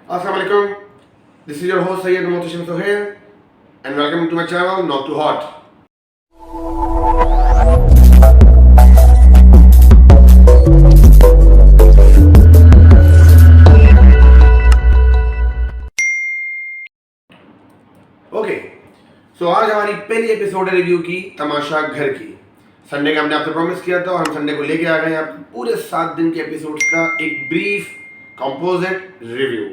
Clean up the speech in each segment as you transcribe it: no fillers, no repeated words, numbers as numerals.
Assalamu alaikum. This is your host Sayyid Muhtashim Sohail and welcome to my channel Not Too Hot. Okay so आज हमारी पहली episode है review की तमाशा घर की। संडे का हमने आपसे प्रॉमिस किया था और हम संडे को लेके आ गए आपको पूरे 7 दिन के एपिसोड्स का एक ब्रीफ कंपोजिट रिव्यू।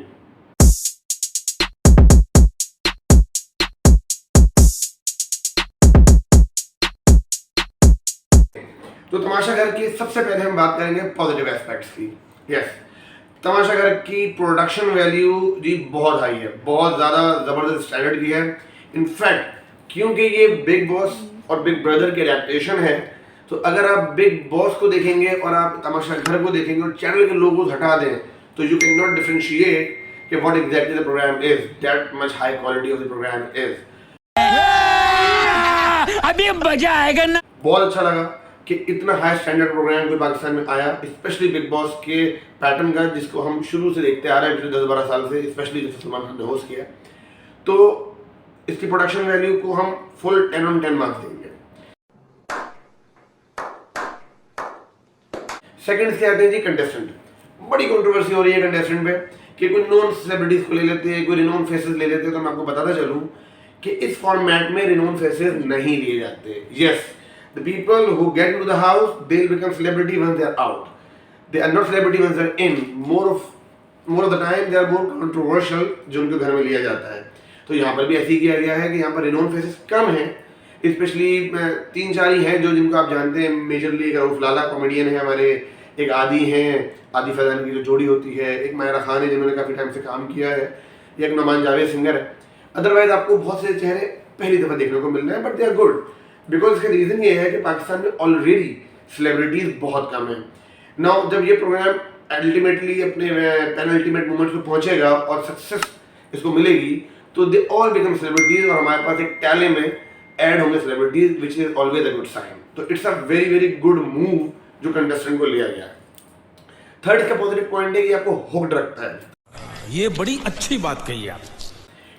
तो तमाशा घर की सबसे पहले हम बात करेंगे पॉजिटिव एस्पेक्ट्स की। यस, तमाशा घर की प्रोडक्शन वैल्यू जी बहुत हाई है, बहुत ज़्यादा ज़बरदस्त स्टैंडर्ड की है। इनफैक्ट क्योंकि ये बिग बॉस और बिग ब्रदर की एडेप्टेशन है, तो अगर आप बिग बॉस को देखेंगे और आप तमाशा घर को देखेंगे और चैनल के लोगोज हटा दें तो यू कैन नॉट डिफरेंशिएट कि what exactly the program is, that much high quality of the program is. अभी मजा आएगा ना। बहुत अच्छा लगा कि इतना हाई स्टैंडर्ड प्रोग्राम कोई पाकिस्तान में आया, स्पेशली बिग बॉस के पैटर्न का, जिसको हम शुरू से देखते आ रहे हैं पिछले 10-12 साल से, स्पेशली जब सलमान खान ने होस्ट किया। तो इसकी प्रोडक्शन वैल्यू को हम फुल 10 on 10 मार्क्स देंगे। सेकंड से आते हैं जी कंटेस्टेंट। बड़ी कंट्रोवर्सी हो रही है कंटेस्टेंट पे कि कोई नॉन सेलिब्रिटीज को ले लेते हैं, कोई रिनोन फेसेस ले लेते हैं। तो मैं आपको बताता चलूं कि इस फॉर्मेट में रिनोन फेसेस नहीं लिए जाते। Yes, the people who get into the house they'll become celebrity once they are out. They are not celebrity once they are in. More of the time they are more controversial जो उनके घर में लिया जाता है। तो यहाँ पर भी ऐसे ही किया गया है कि यहाँ पर रिनोन फेसेस कम हैं, स्पेशली 3-4 ही हैं जो जिनको आप जानते हैं मेजरली। एक रऊफ लाला कॉमेडियन है हमारे, एक आदि हैं, आदि फैजान की जो जोड़ी होती है, एक मायरा खान है जिन्होंने काफ़ी टाइम से काम किया है, एक नमान जावेद सिंगर है। अदरवाइज आपको बहुत से चेहरे पहली दफ़ा देखने को मिल रहे हैं, but they are good because इसका रीज़न ये है कि पाकिस्तान में ऑलरेडी सेलिब्रिटीज़ बहुत कम हैं। नाउ जब ये प्रोग्राम अल्टीमेटली अपने पेनल्टीमेट मोमेंट पे पहुंचेगा और सक्सेस इसको मिलेगी तो दे ऑल बिकम सेलिब्रिटीज़ और हमारे पास एक टैले में ऐड होंगे celebrities, which is always a good sign. तो it's a very very good move जो कंटेस्टेंट को लिया गया है। थर्ड का पॉजिटिव पॉइंट है कि आपको हुक्ड रखता है। ये बड़ी अच्छी बात कही आप।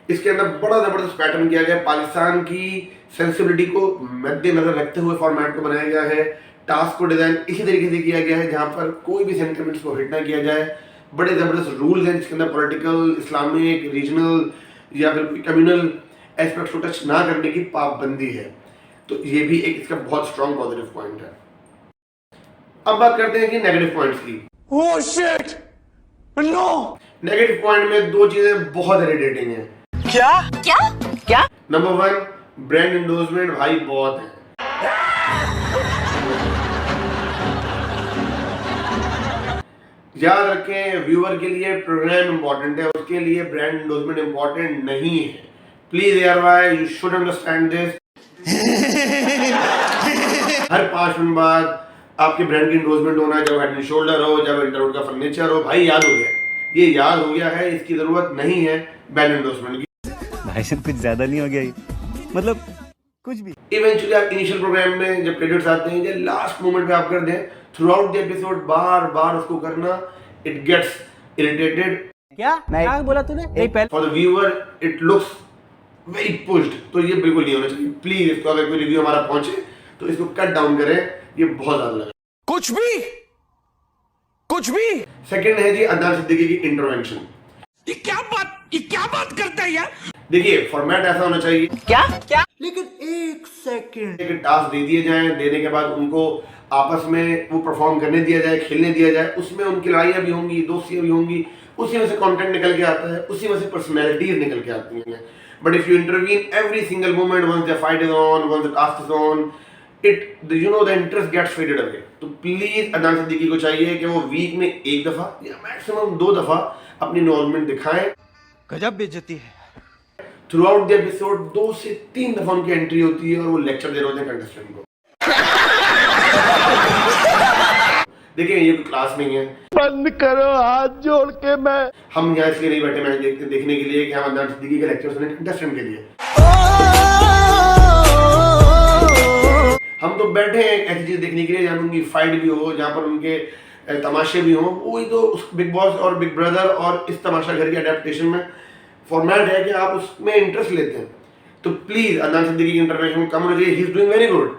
इसके अंदर बड़ा जबरदस्त पैटर्न किया गया, पाकिस्तान की सेंसिबिलिटी को मद्देनजर रखते हुए फॉर्मेट को बनाया गया है। टास्क को डिजाइन इसी तरीके से किया गया है जहां पर कोई भी सेंटिमेंट्स को हिट ना किया जाए। बड़े जबरदस्त रूल्स हैं जिसके अंदर पॉलिटिकल, इस्लामिक, रीजनल या फिर कम्युनल एस्पेक्ट्स को टच ना करने की पाबंदी है। तो ये भी एक इसका बहुत स्ट्रॉन्ग पॉजिटिव पॉइंट है। अब बात करते हैं कि नेगेटिव पॉइंट्स की। Oh shit, no. Negative point में 2 चीजें बहुत इरिटेटिंग हैं। क्या क्या क्या? नंबर 1, ब्रांड एंडोर्समेंट भाई बहुत है। याद रखें, व्यूअर के लिए प्रोग्राम इंपॉर्टेंट है, उसके लिए ब्रांड एंडोर्समेंट इंपॉर्टेंट नहीं है। Please ARY, you should understand this. Her 5 minute बाद आपके ब्रांड की एंडोर्समेंट होना है, जब हेड एंड शोल्डर हो, जब इंटरवुड का फर्नीचर हो। भाई याद हो गया, ये याद हो गया है, इसकी जरूरत नहीं है ब्रांड एंडोर्समेंट की। भाई साहब कुछ ज्यादा नहीं हो गया ये? मतलब कुछ भी। इवेंचुअली आप इनिशियल प्रोग्राम में जब क्रेडिट्स आते हैं या लास्ट मोमेंट पे आप कर दें, थ्रू आउट द एपिसोड बार बार उसको करना, इट गेट्स इरिटेटेड। क्या बोला तूने? नहीं पहले for the viewer it looks very pushed. तो ये बिल्कुल नहीं होना चाहिए। प्लीज इसको अगर कोई रिव्यू हमारा पहुंचे तो इसको कट डाउन करें, ये बहुत ज्यादा लगा। कुछ भी। सेकंड है जी अदनान सिद्दीकी की इंटरवेंशन। ये क्या बात करता है यार? देखिए, फॉर्मेट ऐसा होना चाहिए क्या? लेकिन एक सेकंड के टास्क दे दिए जाएं, देने के बाद उनको आपस में वो परफॉर्म करने दिया जाए, खेलने दिया जाए। उसमें उनकी लड़ाइयाँ भी होंगी, दोस्तियाँ भी होंगी, उसी में से कंटेंट निकल के आता है, उसी में से पर्सनैलिटीज निकल के आती हैं। But if you intervene every single moment, once the fight is on, once the task is on, the interest gets faded away. तो प्लीज अदनान सिद्दीकी को चाहिए कि वो वीक में 1 दफा या मैक्सिमम 2 दफा अपनी इन्वॉल्वमेंट दिखाएं। गजब बेइज्जती है। थ्रू आउट द एपिसोड 2 से 3 दफा उनकी एंट्री होती है और वो लेक्चर दे रहे होते हैं कंटेस्टेंट को। देखिए, ये क्लास नहीं है। बंद करो हाथ जोड़ के। मैं हम यहाँ इसलिए नहीं बैठे मैच देखने के लिए कि हम अदनान सिद्दीकी के लेक्चर सुने कंटेस्टेंट के लिए। हम तो बैठे हैं ऐसी चीज देखने के लिए जहाँ उनकी फाइट भी हो, जहाँ पर उनके तमाशे भी हों, वही तो बिग बॉस और बिग ब्रदर और इस तमाशा घर की अडेप्टेशन में फॉर्मेट है कि आप उसमें इंटरेस्ट लेते हैं। तो प्लीज़ अदनान सिद्दीकी की इंटरवेंशन कम होना चाहिए, he is doing very good,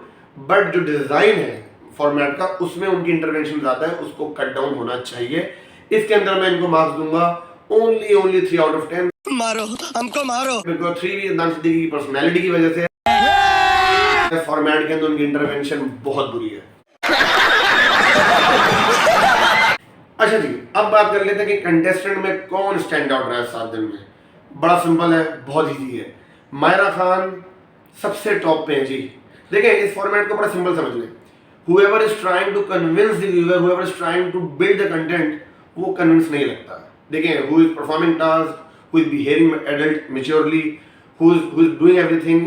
but जो डिज़ाइन है फॉर्मेट का उसमें उनकी इंटरवेंशन ज़्यादा है, उसको कट डाउन होना चाहिए। इसके अंदर मैं इनको मार्क्स दूंगा ओनली 3 आउट ऑफ 10। मारो हमको मारो। बिकॉज 3 भी अदनान सिद्दीकी की पर्सनैलिटी की वजह से है, फॉर्मेट के अंदर उनकी इंटरवेंशन बहुत बुरी है। अच्छा जी, अब बात कर लेते हैं कि कंटेस्टेंट में कौन स्टैंड आउट रहा है 7 दिन में। बड़ा सिंपल है, बहुत इजी है, मायरा खान सबसे टॉप पे है जी। देखिए इस फॉर्मेट को बड़ा सिंपल समझ लें, whoever is trying to convince the viewer, whoever is trying to build the content, वो कन्विंस नहीं लगता। देखिए who is performing task, who is behaving adult maturely, who is doing everything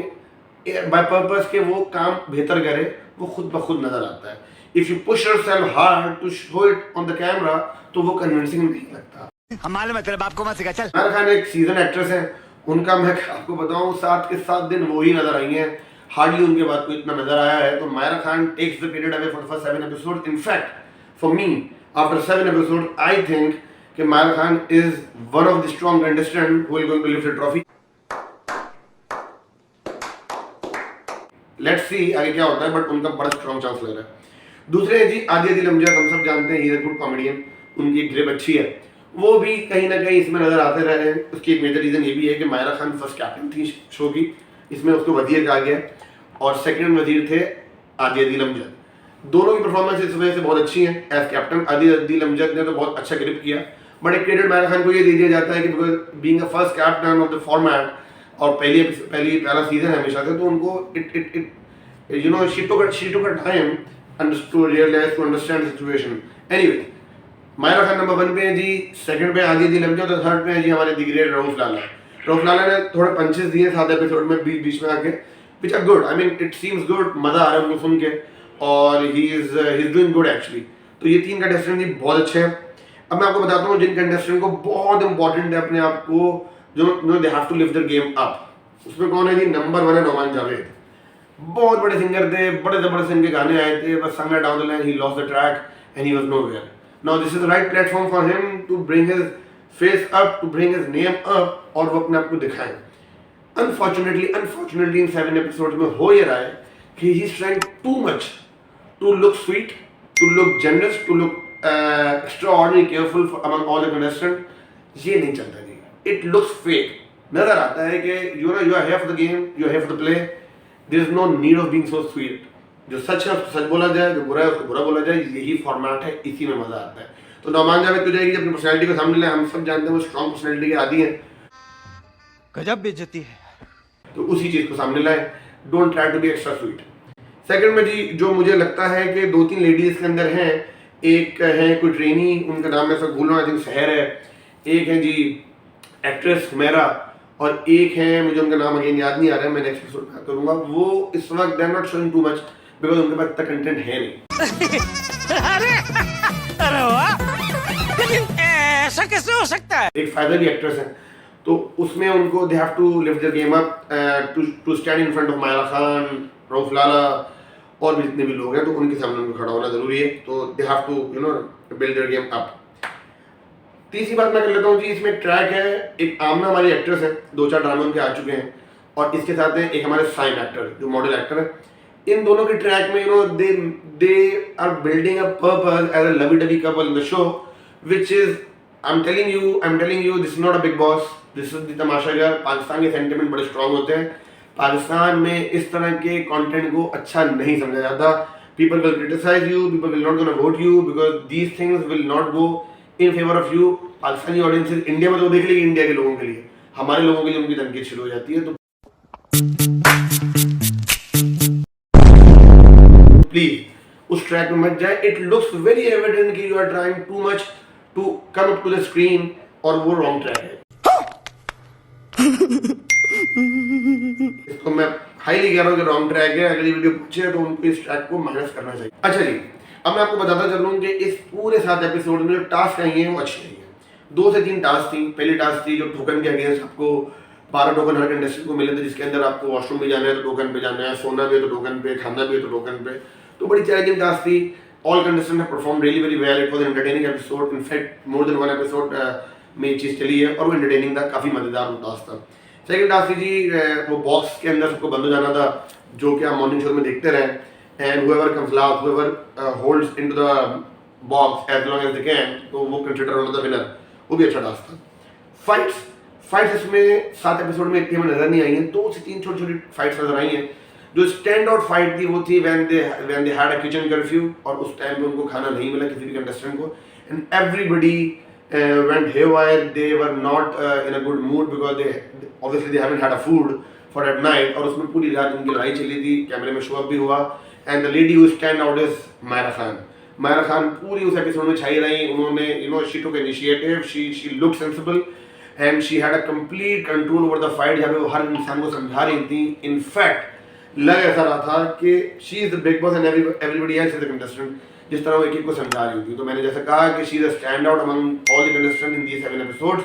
by purpose के वो काम बेहतर करे, वो खुद ब खुद नजर आता है। If you push yourself hard to show it on the camera, तो वो कन्विंसिंग नहीं लगता। हमारे मतलब बाप को मत सिखा चल। मायरा खान एक सीजन एक्ट्रेस है, उनका मैं आपको बताऊं 7 के 7 दिन वो ही नजर आई हैं, हार्डली उनके बाद कोई इतना नजर आया है। तो Maira Khan takes the period away for the first 7 episode. In fact for me after 7 episode I think कि Maira Khan is one of the strong contestant who will going to lift the trophy. Let's see आगे क्या होता है, बट उनका बड़ा strong chance लग रहा है। दूसरे हैं जी आदि अदील अमजद, हम सब जानते हैं he is a good comedian, उनकी ग्रिप अच्छी है, वो भी कहीं ना कहीं इसमें नजर आते रह रहे हैं। उसकी एक मेजर रीजन ये भी है कि मायरा खान फर्स्ट कैप्टन थी शो की, इसमें उसको वजीर कहा गया और सेकंड वजीर थे आदि अदील अमजद। दोनों की परफॉर्मेंस इस वजह से बहुत अच्छी है एज कैप्टन। आदि अदील अमजद ने तो बहुत अच्छा ग्रिप किया, बट एक क्रेडिट मायरा खान को ये दे दिया जाता है कि because being a first captain of the format और पहला सीजन है हमेशा से, तो उनको it you know she took a time to realize to understand the situation. Anyway, Myra Khan number 1 पे है जी, सेकंड पे आदि अदील अमजद और थर्ड पे है जी हमारे द ग्रेट रऊफ लाला। रऊफ लाला ने थोड़े पंचेस दिए 7 एपिसोड में बीच में आके, which are good. I mean it seems good, मजा आ रहा है उनको सुन के और he is doing good actually. तो ये 3 कंटेस्टेंट जी बहुत अच्छे हैं। अब मैं आपको बताता हूँ जिन कंटेस्टेंट को बहुत इंपॉर्टेंट है अपने आप को, जो they have to lift their game up, उसमें कौन है जी? नंबर 1 है नोमान जावेद। बहुत बड़े सिंगर थे, बड़े जबरदस्त इनके गाने आए थे, बस somewhere down the line he lost the track and he was nowhere. Now this is the right platform for him to bring his face up, to bring his name up और वो अपने आप को दिखाएं। अनफॉर्चुनेटली इन 7 एपिसोड्स में हो ये रहा है कि he is trying too much to look sweet, to look generous, to look extraordinary careful among all the contestant. ये नहीं चलता जी, इट लुक्स फेक। नजर आता है कि you are here for the game, you are here for the play, there is no need of being so sweet। जो सच है उसको सच बोला जाए, जो बुरा है उसको बुरा बोला जाए, यही फॉर्मेट है, इसी में मजा आता है। तो नोमान जावेद तो जाएगी अपनी पर्सनैलिटी को सामने लाए, हम सब जानते हैं वो स्ट्रॉन्ग पर्सनैलिटी के आदी हैं, गजब बेइज्जती है। तो उसी चीज को सामने लाए, don't try to be extra sweet. Second में जी जो मुझे लगता है कि 2-3 लेडीज के अंदर हैं, एक है कोई ट्रेनी, उनका नाम मैं सब भूल रहा हूँ, आई थिंक सहर है, एक है जी एक्ट्रेस हुमैरा और एक है मुझे उनका नाम अगेन याद नहीं आ रहा है, मैं नेक्स्ट एपिसोड में करूंगा। वो इस वक्त they are not showing too much because उनके पास इतना कंटेंट है नहीं। अरे वाह, ऐसा कैसे हो सकता है? एक फायदा की एक्ट्रेस है, तो उसमें उनको they have to lift their game up to stand in front of Maira Khan, Rauf Lala और भी जितने भी लोग हैं, तो उनके सामने उनको खड़ा होना जरूरी है। तो they have to you know build their game up. तीसरी बात मैं कर लेता हूँ जी, इसमें ट्रैक है, एक आमना हमारी एक्ट्रेस है, 2-4 ड्रामे उनके आ चुके हैं, और इसके साथ है एक हमारे साइन एक्टर जो मॉडल एक्टर है। इन दोनों के ट्रैक में you know they are building a purpose as a lovey dovey couple in the show, which is I am telling you this is not a Bigg Boss, this is the Tamashagar. Pakistan के sentiment बड़े strong होते हैं, पाकिस्तान में इस तरह के content को अच्छा नहीं समझा जाता। People will criticize you, people will not gonna vote you because these things will not go in favour of you. Pakistani audience India में तो देख लेगी इंडिया के लोगों के लिए, हमारे लोगों के लिए उनकी तनकीद शुरू हो जाती है। तो प्लीज उस ट्रैक में मत जाए। इट लुक्स वेरी एविडेंट कि you are trying too much to come up to the screen और वो रॉन्ग ट्रैक है। इसको मैं हाईली कह रहा हूँ कि रॉन्ग ट्रैक है। अगर ये वीडियो पूछे तो उनको इस ट्रैक को माइनस करना चाहिए। अच्छा जी, अब मैं आपको बताता चलूँ कि इस पूरे 7 एपिसोड में जो टास्क आई हैं वो अच्छी आई हैं। 2 से 3 टास्क थी। पहली टास्क थी जो टोकन के अगेंस्ट आपको 12 टोकन हर कंटेस्टेंट को मिले थे, जिसके अंदर आपको वॉशरूम भी जाना है तो टोकन पे जाना है, सोना भी है तो टोकन पे, खाना भी है तो टोकन पे। तो बड़ी चैलेंजिंग टास्क थी। all contestants have performed really very well. It was an entertaining episode. In fact, more than one episode में ये चीज़ चली है और वो entertaining था, काफ़ी मज़ेदार टास्क था. सेकंड टास्क जी वो बॉक्स के अंदर सबको बंद हो जाना था, जो कि आप मॉर्निंग शो में देखते रहे. And whoever comes last, whoever holds into the box as long as they can, तो वो consider one of the winner. वो भी अच्छा टास्क था. फाइट्स इसमें 7 एपिसोड में इतनी हमें नजर नहीं आई हैं. 2 से 3 छोटी छोटी फाइट्स नजर आई हैं. जो स्टैंड आउट फाइट थी वो थी when they had a kitchen curfew, और उस टाइम पे उनको खाना नहीं मिला किसी भी कंटेस्टेंट को, and everybody went haywire. They were not in a good mood because they haven't had a food for that night. और उसमें पूरी रात उनकी लड़ाई चली थी, कैमरे में शो अप भी हुआ. And the lady who stand out is Myra Khan. Myra Khan पूरी उस एपिसोड में छाई रही. उन्होंने she took initiative, she look sensible and she had a complete control over the fight, जहाँ पे वो हर इंसान को समझा रही थी. इनफैक्ट लग ऐसा रहा था कि she is the big boss and everybody else is the contestant, जिस तरह वो एक को समझा रही थी. तो मैंने जैसे कहा कि she is a stand out among all the contestant in these 7 episodes,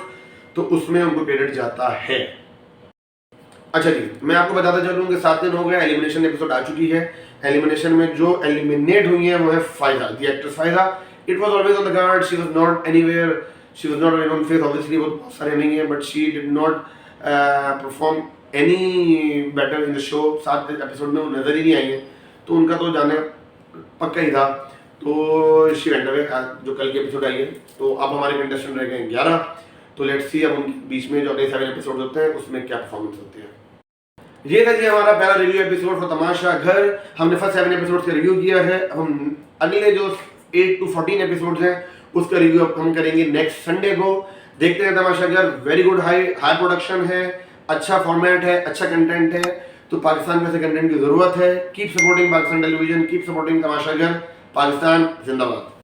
तो उसमें उनको क्रेडिट जाता है. अच्छा जी, मैं आपको बताता चलूँ कि 7 दिन हो गए, एलिमिनेशन एपिसोड आ चुकी है. एलिमिनेशन में जो एलिमिनेट हुई है वो है फायदा, द एक्ट्रेस फायदा. It was always on the card, she was not anywhere, she was not a known face. Obviously वो बहुत सारे नहीं है, but she did not perform any better in the show. 7 episode में वो नजर ही नहीं आई है, तो उनका तो जाने पक्का ही था. तो शी वेंट अवे, जो कल की एपिसोड आई है. तो अब हमारे कंटेस्टेंट रह गए 11. तो लेट्स सी अब उनके बीच में जो अगले 7 एपिसोड होते हैं उसमें क्या परफॉर्मेंस होती है. ये था जी हमारा पहला रिव्यू एपिसोड फॉर तमाशा घर. हमने फर्स्ट 7 एपिसोड का रिव्यू किया है. अब हम अगले जो 8 to 14 एपिसोड्स हैं उसका रिव्यू अब हम करेंगे नेक्स्ट संडे को. देखते हैं तमाशा घर. वेरी गुड, हाई प्रोडक्शन है, अच्छा फॉर्मेट है, अच्छा कंटेंट है. तो पाकिस्तान में से कंटेंट की जरूरत है. Keep supporting Pakistan television, keep supporting Tamasha Ghar. Pakistan जिंदाबाद.